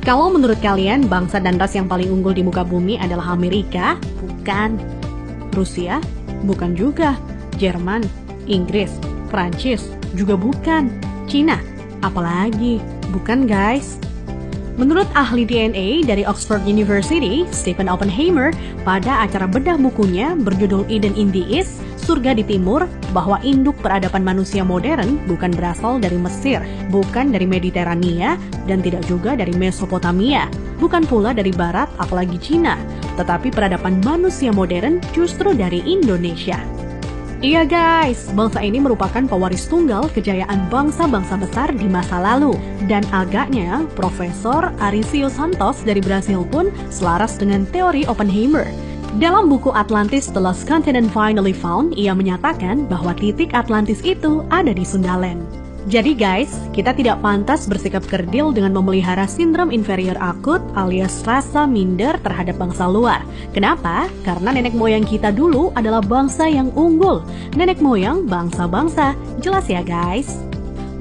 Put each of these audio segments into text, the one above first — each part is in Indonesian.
Kalau menurut kalian bangsa dan ras yang paling unggul di muka bumi adalah Amerika? Bukan. Rusia? Bukan juga. Jerman? Inggris? Prancis? Juga bukan. Cina? Apalagi? Bukan guys. Menurut ahli DNA dari Oxford University, Stephen Oppenheimer, pada acara bedah bukunya berjudul Eden in the East, Surga di Timur, bahwa induk peradaban manusia modern bukan berasal dari Mesir, bukan dari Mediterania, dan tidak juga dari Mesopotamia, bukan pula dari Barat apalagi Cina, tetapi peradaban manusia modern justru dari Indonesia. Iya guys, bangsa ini merupakan pewaris tunggal kejayaan bangsa-bangsa besar di masa lalu. Dan agaknya, Profesor Arício Santos dari Brasil pun selaras dengan teori Oppenheimer. Dalam buku Atlantis The Lost Continent Finally Found, ia menyatakan bahwa titik Atlantis itu ada di Sundaland. Jadi guys, kita tidak pantas bersikap kerdil dengan memelihara sindrom inferior akut alias rasa minder terhadap bangsa luar. Kenapa? Karena nenek moyang kita dulu adalah bangsa yang unggul. Nenek moyang bangsa-bangsa. Jelas ya guys?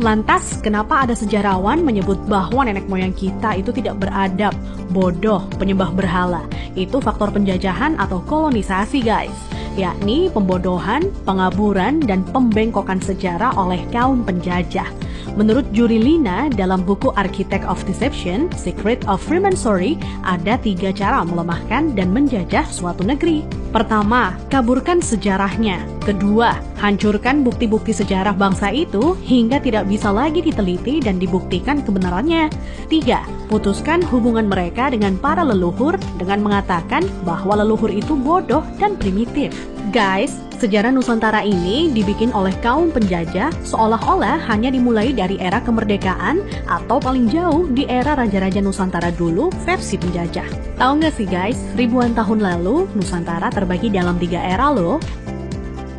Lantas, kenapa ada sejarawan menyebut bahwa nenek moyang kita itu tidak beradab, bodoh, penyembah berhala? Itu faktor penjajahan atau kolonisasi guys, yakni pembodohan, pengaburan, dan pembengkokan sejarah oleh kaum penjajah. Menurut Juri Lina dalam buku Architect of Deception, Secret of Freemasonry, ada 3 cara melemahkan dan menjajah suatu negeri. Pertama, kaburkan sejarahnya. Kedua, hancurkan bukti-bukti sejarah bangsa itu hingga tidak bisa lagi diteliti dan dibuktikan kebenarannya. 3, putuskan hubungan mereka dengan para leluhur dengan mengatakan bahwa leluhur itu bodoh dan primitif. Guys, sejarah Nusantara ini dibikin oleh kaum penjajah seolah-olah hanya dimulai dari era kemerdekaan atau paling jauh di era Raja-Raja Nusantara dulu versi penjajah. Tahu nggak sih guys, ribuan tahun lalu Nusantara terbagi dalam 3 era loh.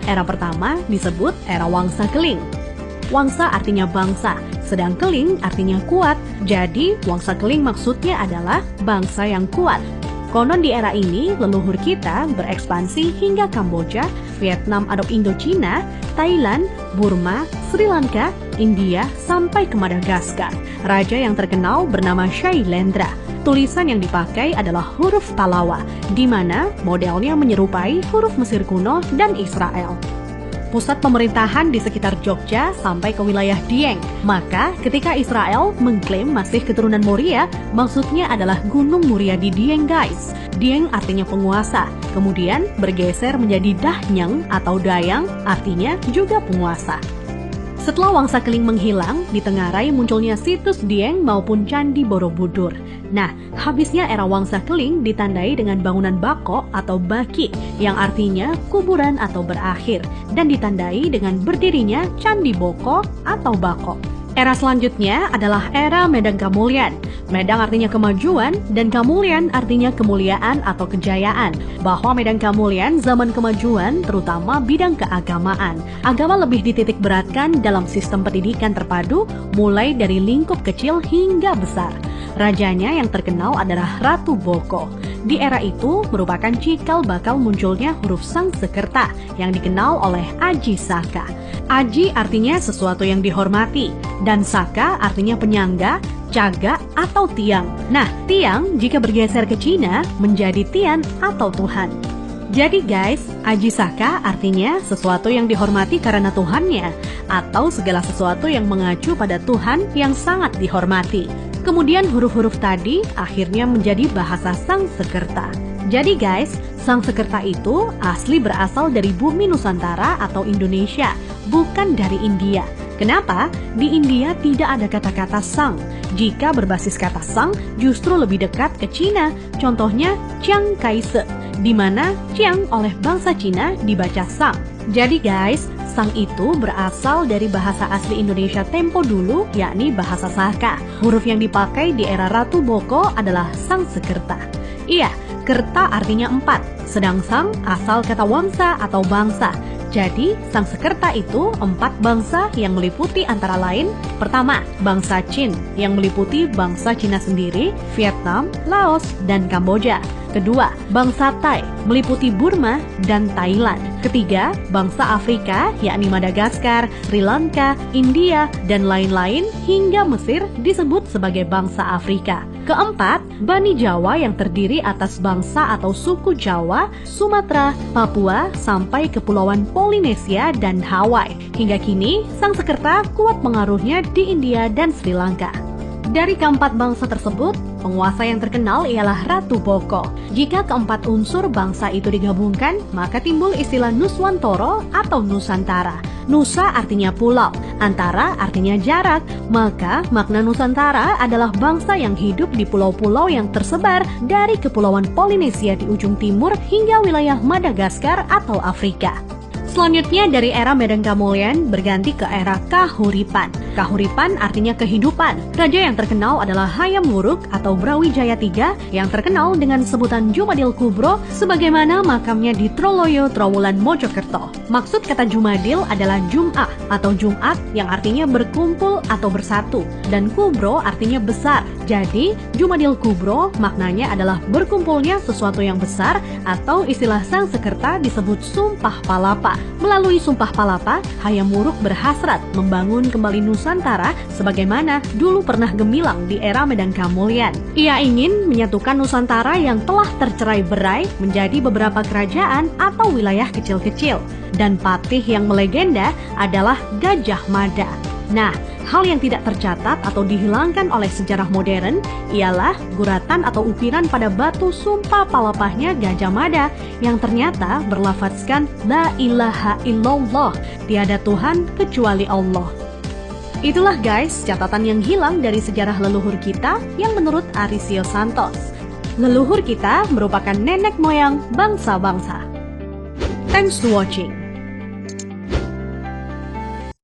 Era pertama disebut era Wangsa Keling. Wangsa artinya bangsa, sedang Keling artinya kuat. Jadi Wangsa Keling maksudnya adalah bangsa yang kuat. Konon di era ini, leluhur kita berekspansi hingga Kamboja, Vietnam atau Indochina, Thailand, Burma, Sri Lanka, India, sampai ke Madagaskar. Raja yang terkenal bernama Shailendra. Tulisan yang dipakai adalah huruf Talawa, di mana modelnya menyerupai huruf Mesir kuno dan Israel. Pusat pemerintahan di sekitar Jogja sampai ke wilayah Dieng. Maka ketika Israel mengklaim masih keturunan Moria, maksudnya adalah Gunung Muria di Dieng guys. Dieng artinya penguasa, kemudian bergeser menjadi Dahnyang atau Dayang, artinya juga penguasa. Setelah Wangsa Keling menghilang, di Tenggarai munculnya situs Dieng maupun Candi Borobudur. Nah, habisnya era Wangsa Keling ditandai dengan bangunan Bako atau Baki, yang artinya kuburan atau berakhir, dan ditandai dengan berdirinya Candi Boko atau Bako. Era selanjutnya adalah era Medang Kamulyan. Medang artinya kemajuan dan Kamulyan artinya kemuliaan atau kejayaan. Bahwa Medang Kamulyan zaman kemajuan terutama bidang keagamaan. Agama lebih dititik beratkan dalam sistem pendidikan terpadu mulai dari lingkup kecil hingga besar. Rajanya yang terkenal adalah Ratu Boko. Di era itu merupakan cikal bakal munculnya huruf Sangsekerta yang dikenal oleh Aji Saka. Aji artinya sesuatu yang dihormati, dan Saka artinya penyangga, caga, atau tiang. Nah, tiang jika bergeser ke Cina menjadi Tian atau Tuhan. Jadi guys, Aji Saka artinya sesuatu yang dihormati karena Tuhannya, atau segala sesuatu yang mengacu pada Tuhan yang sangat dihormati. Kemudian huruf-huruf tadi akhirnya menjadi bahasa Sangsekerta. Jadi guys, Sangsekerta itu asli berasal dari bumi Nusantara atau Indonesia, bukan dari India. Kenapa? Di India tidak ada kata-kata sang. Jika berbasis kata sang, justru lebih dekat ke Cina. Contohnya Chiang Kai-shek, di mana Chiang oleh bangsa Cina dibaca sang. Jadi guys, sang itu berasal dari bahasa asli Indonesia tempo dulu, yakni bahasa Saka. Huruf yang dipakai di era Ratu Boko adalah Sangsekerta. Iya, kerta artinya 4, sedang sang asal kata wangsa atau bangsa. Jadi, Sangsekerta itu 4 bangsa yang meliputi antara lain, pertama, bangsa Qin yang meliputi bangsa Cina sendiri, Vietnam, Laos, dan Kamboja. Kedua, bangsa Thai meliputi Burma dan Thailand. Ketiga, bangsa Afrika yakni Madagaskar, Sri Lanka, India, dan lain-lain hingga Mesir disebut sebagai bangsa Afrika. Keempat, Bani Jawa yang terdiri atas bangsa atau suku Jawa, Sumatera, Papua, sampai Kepulauan Polinesia dan Hawaii. Hingga kini, Sangsekerta kuat pengaruhnya di India dan Sri Lanka. Dari keempat bangsa tersebut, penguasa yang terkenal ialah Ratu Boko. Jika keempat unsur bangsa itu digabungkan, maka timbul istilah Nuswantara atau Nusantara. Nusa artinya pulau, antara artinya jarak, maka makna Nusantara adalah bangsa yang hidup di pulau-pulau yang tersebar dari Kepulauan Polinesia di ujung timur hingga wilayah Madagaskar atau Afrika. Selanjutnya dari era Medan Kamulyan berganti ke era Kahuripan. Kahuripan artinya kehidupan. Raja yang terkenal adalah Hayam Wuruk atau Brawijaya III yang terkenal dengan sebutan Jumadil Kubro sebagaimana makamnya di Troloyo, Trowulan, Mojokerto. Maksud kata Jumadil adalah Jum'ah atau Jumat yang artinya berkumpul atau bersatu dan Kubro artinya besar. Jadi Jumadil Kubro maknanya adalah berkumpulnya sesuatu yang besar atau istilah Sangsekerta disebut Sumpah Palapa. Melalui Sumpah Palapa, Hayam Wuruk berhasrat membangun kembali Nusantara sebagaimana dulu pernah gemilang di era Medan Kamulyan. Ia ingin menyatukan Nusantara yang telah tercerai-berai menjadi beberapa kerajaan atau wilayah kecil-kecil. Dan patih yang melegenda adalah Gajah Mada. Nah, hal yang tidak tercatat atau dihilangkan oleh sejarah modern ialah guratan atau ukiran pada batu sumpah palapahnya Gajah Mada yang ternyata berlafazkan La ilaha illallah, tiada Tuhan kecuali Allah. Itulah guys catatan yang hilang dari sejarah leluhur kita yang menurut Arisio Santos. Leluhur kita merupakan nenek moyang bangsa-bangsa. Thanks to watching.